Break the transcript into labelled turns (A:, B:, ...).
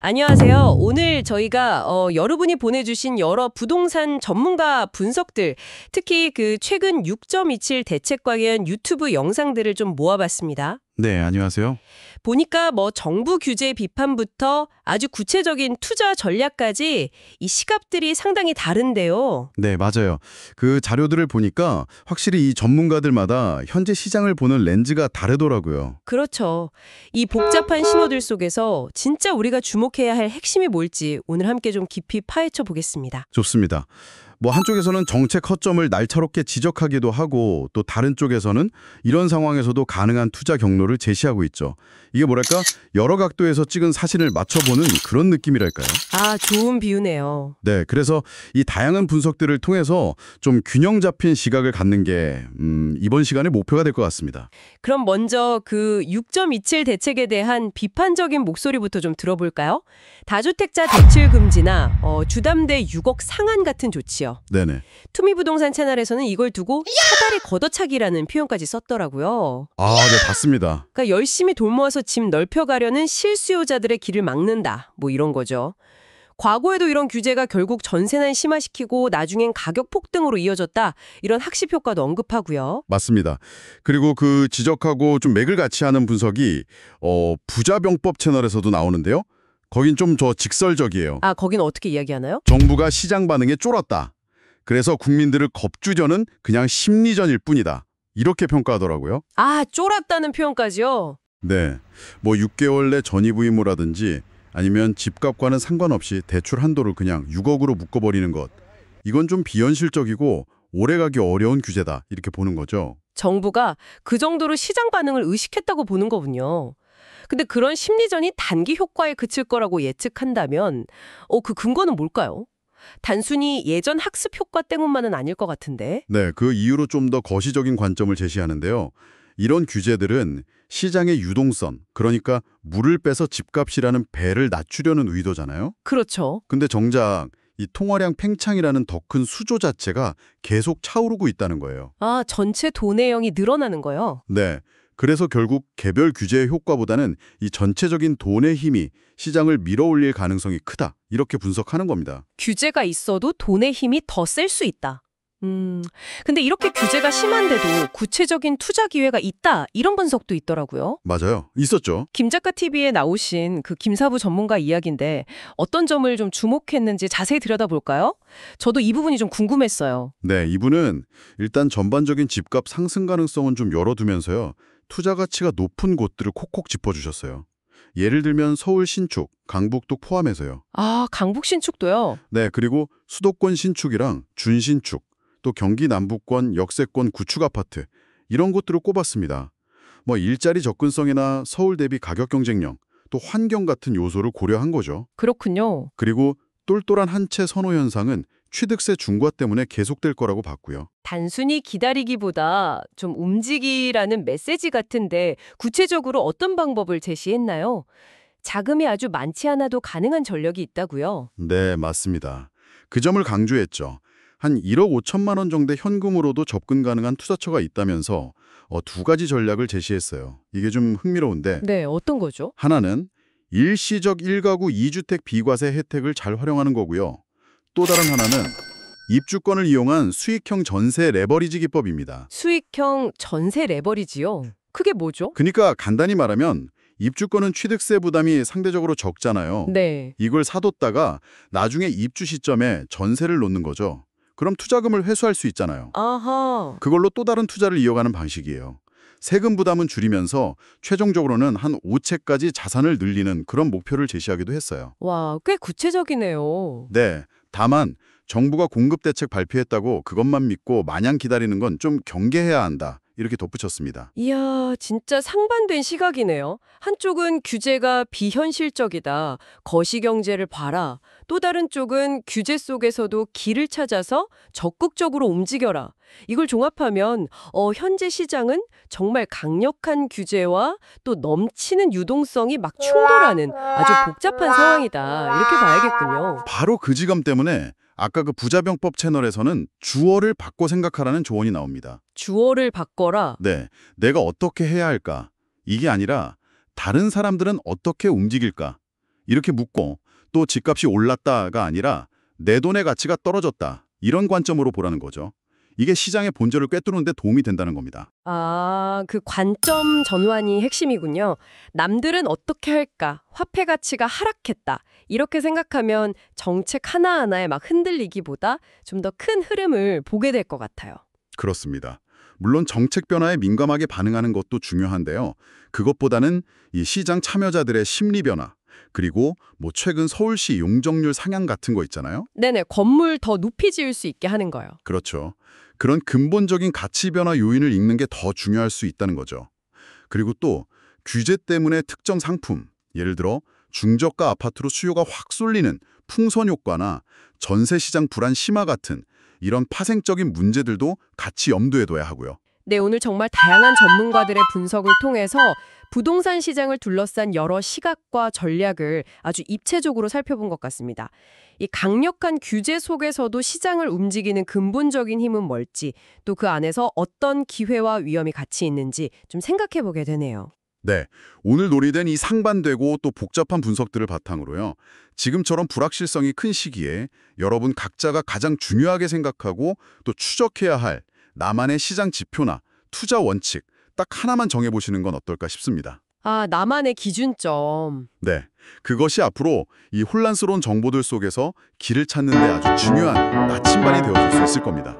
A: 안녕하세요. 오늘 저희가 여러분이 보내주신 여러 부동산 전문가 분석들, 특히 그 최근 6.27 대책 관련 유튜브 영상들을 좀 모아봤습니다.
B: 네, 안녕하세요.
A: 보니까 뭐 정부 규제 비판부터 아주 구체적인 투자 전략까지 이 시각들이 상당히 다른데요.
B: 네, 맞아요. 그 자료들을 보니까 확실히 이 전문가들마다 현재 시장을 보는 렌즈가 다르더라고요.
A: 그렇죠. 이 복잡한 신호들 속에서 진짜 우리가 주목해야 할 핵심이 뭘지 오늘 함께 좀 깊이 파헤쳐 보겠습니다.
B: 좋습니다. 뭐 한쪽에서는 정책 허점을 날카롭게 지적하기도 하고 또 다른 쪽에서는 이런 상황에서도 가능한 투자 경로를 제시하고 있죠. 이게 뭐랄까 여러 각도에서 찍은 사진을 맞춰보는 그런 느낌이랄까요?
A: 아, 좋은 비유네요.
B: 네, 그래서 이 다양한 분석들을 통해서 좀 균형 잡힌 시각을 갖는 게 이번 시간의 목표가 될 것 같습니다.
A: 그럼 먼저 그 6.27 대책에 대한 비판적인 목소리부터 좀 들어볼까요? 다주택자 대출 금지나 주담대 6억 상한 같은 조치요.
B: 네네.
A: 투미부동산 채널에서는 이걸 두고 사다리 걷어차기라는 표현까지 썼더라고요.
B: 아, 네, 봤습니다.
A: 그러니까 열심히 돈 모아서 집 넓혀가려는 실수요자들의 길을 막는다. 뭐 이런 거죠. 과거에도 이런 규제가 결국 전세난 심화시키고 나중엔 가격 폭등으로 이어졌다. 이런 학습 효과도 언급하고요.
B: 맞습니다. 그리고 그 지적하고 좀 맥을 같이 하는 분석이 부자병법 채널에서도 나오는데요. 거긴 좀 더 직설적이에요.
A: 아, 거긴 어떻게 이야기하나요?
B: 정부가 시장 반응에 쫄았다. 그래서 국민들을 겁주려는 그냥 심리전일 뿐이다. 이렇게 평가하더라고요.
A: 아, 쫄았다는 표현까지요?
B: 네. 뭐 6개월 내 전입 의무라든지 아니면 집값과는 상관없이 대출 한도를 그냥 6억으로 묶어버리는 것. 이건 좀 비현실적이고 오래가기 어려운 규제다. 이렇게 보는 거죠.
A: 정부가 그 정도로 시장 반응을 의식했다고 보는 거군요. 근데 그런 심리전이 단기 효과에 그칠 거라고 예측한다면 그 근거는 뭘까요? 단순히 예전 학습 효과 때문만은 아닐 것 같은데.
B: 네, 그 이유로 좀 더 거시적인 관점을 제시하는데요. 이런 규제들은 시장의 유동성, 그러니까 물을 빼서 집값이라는 배를 낮추려는 의도잖아요.
A: 그렇죠.
B: 근데 정작 이 통화량 팽창이라는 더 큰 수조 자체가 계속 차오르고 있다는 거예요.
A: 아, 전체 도내형이 늘어나는 거요.
B: 네. 그래서 결국 개별 규제의 효과보다는 이 전체적인 돈의 힘이 시장을 밀어올릴 가능성이 크다. 이렇게 분석하는 겁니다.
A: 규제가 있어도 돈의 힘이 더 셀 수 있다. 근데 이렇게 규제가 심한데도 구체적인 투자 기회가 있다. 이런 분석도 있더라고요.
B: 맞아요. 있었죠.
A: 김작가 TV에 나오신 그 김사부 전문가 이야기인데 어떤 점을 좀 주목했는지 자세히 들여다볼까요? 저도 이 부분이 좀 궁금했어요.
B: 네, 이분은 일단 전반적인 집값 상승 가능성은 좀 열어두면서요. 투자 가치가 높은 곳들을 콕콕 짚어주셨어요. 예를 들면 서울 신축, 강북도 포함해서요.
A: 아, 강북 신축도요?
B: 네, 그리고 수도권 신축이랑 준신축, 또 경기 남부권 역세권 구축 아파트 이런 곳들을 꼽았습니다. 뭐 일자리 접근성이나 서울 대비 가격 경쟁력, 또 환경 같은 요소를 고려한 거죠.
A: 그렇군요.
B: 그리고 똘똘한 한 채 선호 현상은 취득세 중과 때문에 계속될 거라고 봤고요.
A: 단순히 기다리기보다 좀 움직이라는 메시지 같은데 구체적으로 어떤 방법을 제시했나요? 자금이 아주 많지 않아도 가능한 전력이 있다고요?
B: 네, 맞습니다. 그 점을 강조했죠. 한 1억 5천만 원 정도의 현금으로도 접근 가능한 투자처가 있다면서 두 가지 전략을 제시했어요. 이게 좀 흥미로운데
A: 네, 어떤 거죠?
B: 하나는 일시적 1가구 2주택 비과세 혜택을 잘 활용하는 거고요. 또 다른 하나는 입주권을 이용한 수익형 전세 레버리지 기법입니다.
A: 수익형 전세 레버리지요? 그게 뭐죠?
B: 그러니까 간단히 말하면 입주권은 취득세 부담이 상대적으로 적잖아요.
A: 네.
B: 이걸 사뒀다가 나중에 입주 시점에 전세를 놓는 거죠. 그럼 투자금을 회수할 수 있잖아요.
A: 아하.
B: 그걸로 또 다른 투자를 이어가는 방식이에요. 세금 부담은 줄이면서 최종적으로는 한 5채까지 자산을 늘리는 그런 목표를 제시하기도 했어요.
A: 와, 꽤 구체적이네요.
B: 네, 다만 정부가 공급 대책 발표했다고 그것만 믿고 마냥 기다리는 건 좀 경계해야 한다. 이렇게 덧붙였습니다.
A: 이야, 진짜 상반된 시각이네요. 한쪽은 규제가 비현실적이다. 거시경제를 봐라. 또 다른 쪽은 규제 속에서도 길을 찾아서 적극적으로 움직여라. 이걸 종합하면 현재 시장은 정말 강력한 규제와 또 넘치는 유동성이 막 충돌하는 아주 복잡한 상황이다. 이렇게 봐야겠군요.
B: 바로 그 지점 때문에 아까 그 부자병법 채널에서는 주어를 바꿔 생각하라는 조언이 나옵니다.
A: 주어를 바꿔라.
B: 네, 내가 어떻게 해야 할까? 이게 아니라 다른 사람들은 어떻게 움직일까? 이렇게 묻고 또 집값이 올랐다가 아니라 내 돈의 가치가 떨어졌다. 이런 관점으로 보라는 거죠. 이게 시장의 본질을 꿰뚫는 데 도움이 된다는 겁니다.
A: 아, 그 관점 전환이 핵심이군요. 남들은 어떻게 할까? 화폐 가치가 하락했다. 이렇게 생각하면 정책 하나하나에 막 흔들리기보다 좀 더 큰 흐름을 보게 될 것 같아요.
B: 그렇습니다. 물론 정책 변화에 민감하게 반응하는 것도 중요한데요. 그것보다는 이 시장 참여자들의 심리 변화, 그리고 뭐 최근 서울시 용적률 상향 같은 거 있잖아요.
A: 네네, 건물 더 높이 지을 수 있게 하는 거요.
B: 그렇죠. 그런 근본적인 가치 변화 요인을 읽는 게 더 중요할 수 있다는 거죠. 그리고 또 규제 때문에 특정 상품, 예를 들어 중저가 아파트로 수요가 확 쏠리는 풍선 효과나 전세 시장 불안 심화 같은 이런 파생적인 문제들도 같이 염두에 둬야 하고요.
A: 네, 오늘 정말 다양한 전문가들의 분석을 통해서 부동산 시장을 둘러싼 여러 시각과 전략을 아주 입체적으로 살펴본 것 같습니다. 이 강력한 규제 속에서도 시장을 움직이는 근본적인 힘은 뭘지, 또 그 안에서 어떤 기회와 위험이 같이 있는지 좀 생각해 보게 되네요.
B: 네, 오늘 논의된 이 상반되고 또 복잡한 분석들을 바탕으로요. 지금처럼 불확실성이 큰 시기에 여러분 각자가 가장 중요하게 생각하고 또 추적해야 할 나만의 시장 지표나 투자 원칙 딱 하나만 정해보시는 건 어떨까 싶습니다.
A: 아, 나만의 기준점.
B: 네, 그것이 앞으로 이 혼란스러운 정보들 속에서 길을 찾는 데 아주 중요한 나침반이 되어줄 수 있을 겁니다.